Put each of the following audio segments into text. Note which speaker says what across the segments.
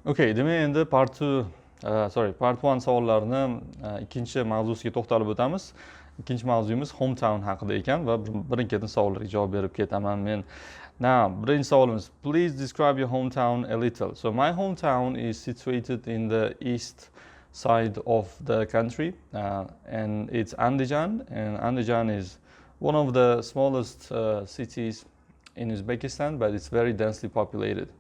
Speaker 1: Okay, demak endi part 1 savollarini ikkinchi mavzusiga to'xtalib o'tamiz. Ikkinchi mavzuyimiz hometown haqida ekan va birin-ketin savollarga javob berib ketaman men. Now, birinchi savolimiz, please describe your hometown a little. So my hometown is situated in the east side of the country, and it's Andijan, and Andijan is one of the smallest cities in Uzbekistan, but it's very densely populated.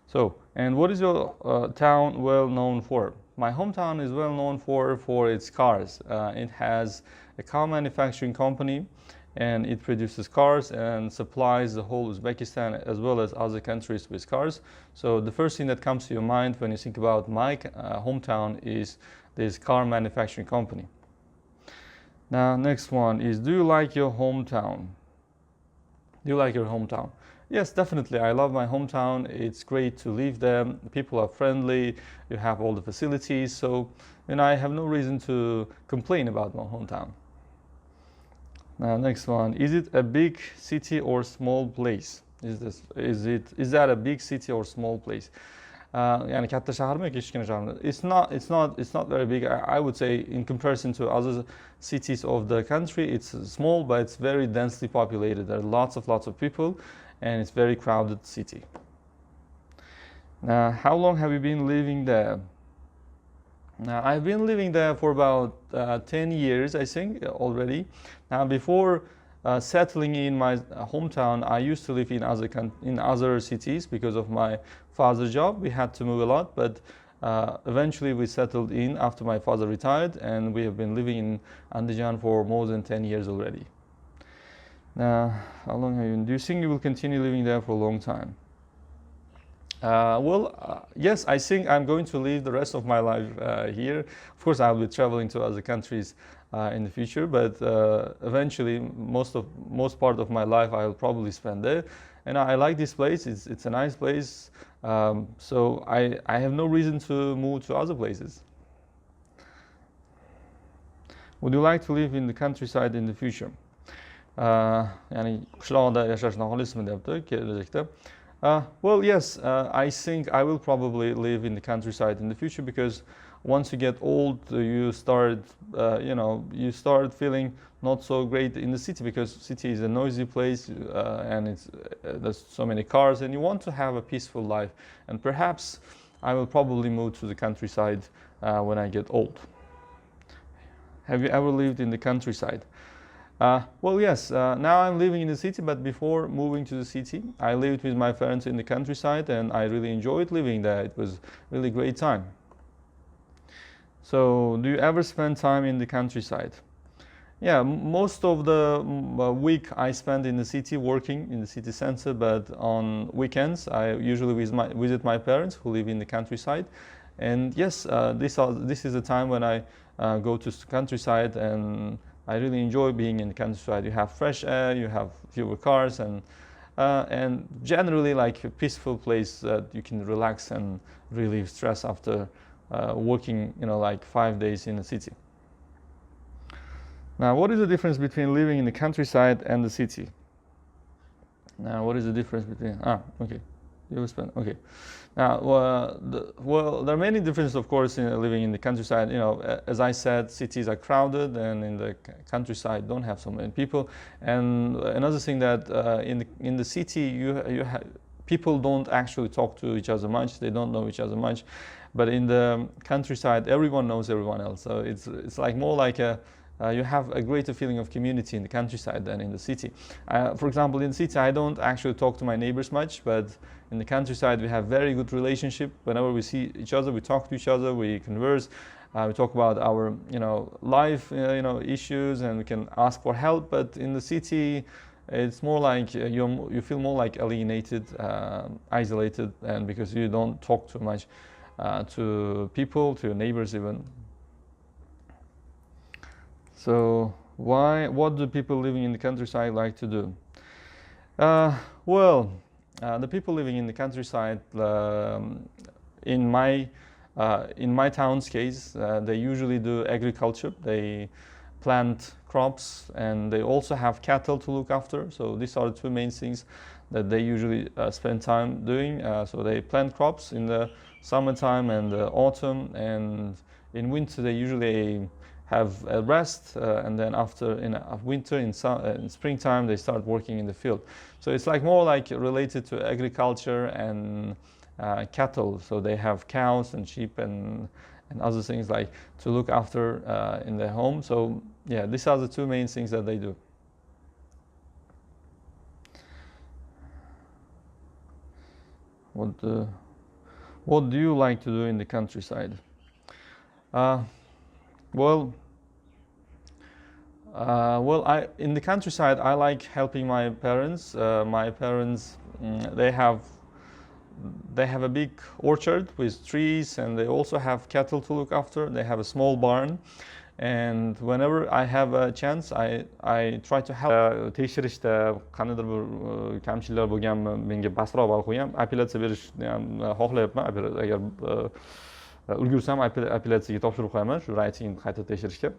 Speaker 1: So, and what is your town well known for? My hometown is well known for its cars. It has a car manufacturing company, and it produces cars and supplies the whole Uzbekistan as well as other countries with cars. So the first thing that comes to your mind when you think about my hometown is this car manufacturing company. Now, next one is, do you like your hometown? Do you like your hometown? Yes, definitely. I love my hometown. It's great to live there. People are friendly. You have all the facilities. So, I have no reason to complain about my hometown. Now, next one. Is it a big city or small place? Is that a big city or small place? Yani katta shaharmi yoki kichkina shaharmi? It's not very big. I would say in comparison to other cities of the country, it's small, but it's very densely populated. There are lots of people, and it's very crowded city. Now, how long have you been living there? Now, I've been living there for about 10 years, I think, already. Now, before settling in my hometown, I used to live in other cities because of my father's job. We had to move a lot, but eventually we settled in after my father retired, and we have been living in Andijan for more than 10 years already. Now, how long have you been? Do you think you will continue living there for a long time? Yes, I think I'm going to live the rest of my life here. Of course, I'll be traveling to other countries in the future, but eventually, most part of my life I'll probably spend there. And I like this place. It's a nice place. So I have no reason to move to other places. Would you like to live in the countryside in the future? Yani qishloqda yashashni xohlaysizmi deyapti kelajakda. Well, yes, I think I will probably live in the countryside in the future, because once you get old, you start feeling not so great in the city, because city is a noisy place, and there's so many cars, and you want to have a peaceful life. And perhaps I will probably move to the countryside when I get old. Have you ever lived in the countryside? Well, yes, now I'm living in the city, but before moving to the city, I lived with my parents in the countryside, and I really enjoyed living there. It was really great time. So, do you ever spend time in the countryside? Yeah, most of the week I spend in the city working in the city center, but on weekends I usually visit my parents who live in the countryside. And yes, this is a time when I go to the countryside, and I really enjoy being in the countryside. You have fresh air, you have fewer cars, and generally like a peaceful place that you can relax and relieve stress after working, like 5 days in the city. Now, what is the difference between living in the countryside and the city? Now, what is the difference between? Okay. Okay. Now, there are many differences, of course, in living in the countryside. As I said, cities are crowded, and in the countryside don't have so many people. And another thing that in the city, people don't actually talk to each other much. They don't know each other much. But in the countryside, everyone knows everyone else. So it's like more like you have a greater feeling of community in the countryside than in the city. For example, in the city, I don't actually talk to my neighbors much, but in the countryside, we have very good relationship. Whenever we see each other, we talk to each other, we converse, we talk about our, life, issues, and we can ask for help. But in the city, it's more like you feel more like alienated, isolated, and because you don't talk too much to people, to your neighbors even. So what do people living in the countryside like to do? The people living in the countryside, in my town's case, they usually do agriculture. They plant crops, and they also have cattle to look after. So these are the two main things that they usually spend time doing. So they plant crops in the summertime and the autumn, and in winter they usually have a rest, and then after in winter, in springtime, they start working in the field. So it's like more like related to agriculture and cattle. So they have cows and sheep and other things like to look after in their home. So yeah, these are the two main things that they do. What do you like to do in the countryside? Well, in the countryside, I like helping my parents. My parents, they have a big orchard with trees, and they also have cattle to look after. They have a small barn, and whenever I have a chance, I try to help. Tekshirishda qandaydir bir kamchiliklar bo'lganmi, menga pastroq ball qo'ygan. Apellyatsiya berishni ham xohlayapman. Agar ulgursam apellyatsiyaga topshirib qo'yaman shu writingni qayta tekshirishga.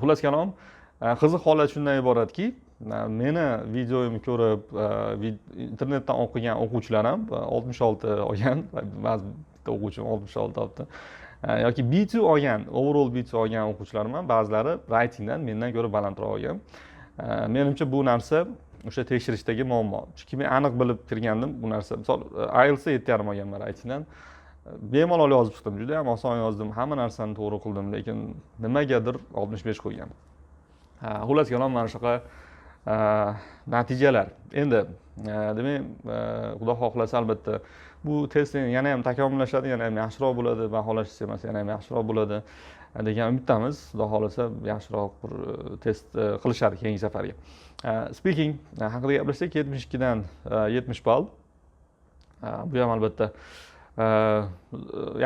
Speaker 1: Xullas kalom, qiziq holat shundan iboratki, meni videomni ko'rib internetdan o'qigan o'quvchilar ham 66 olgan, ba'zi bitta o'quvchim 66 oldi. Yoki B2 olgan, overall B2 olgan o'quvchilarim ham ba'zilari writingdan mendan ko'ra balandroq olgan. Menimcha bu narsa o'sha tekshirishdagi muammo. Chunki men aniq bilib kirgandim bu narsa. Misol Ieltsda 7,5 olganman writingdan. Bemalol yozib chiqdim, juda ham oson yozdim, hamma narsani to'g'ri qildim, lekin nimagadir 65 qo'ygan. Xullas kalom, mana shunaqa natijalar. Endi demak, xudo xohlasa albatta bu testni yana ham takomillashadi, yana ham yaxshiroq bo'ladi, baholash sistemasi yana ham yaxshiroq bo'ladi degan umiddamiz. Xudo xohlasa yaxshiroq bir test qilishadi keyingi safarga. Speaking haqida gaplashsak, 72 dan 70 ball. Bu ham albatta yaxshi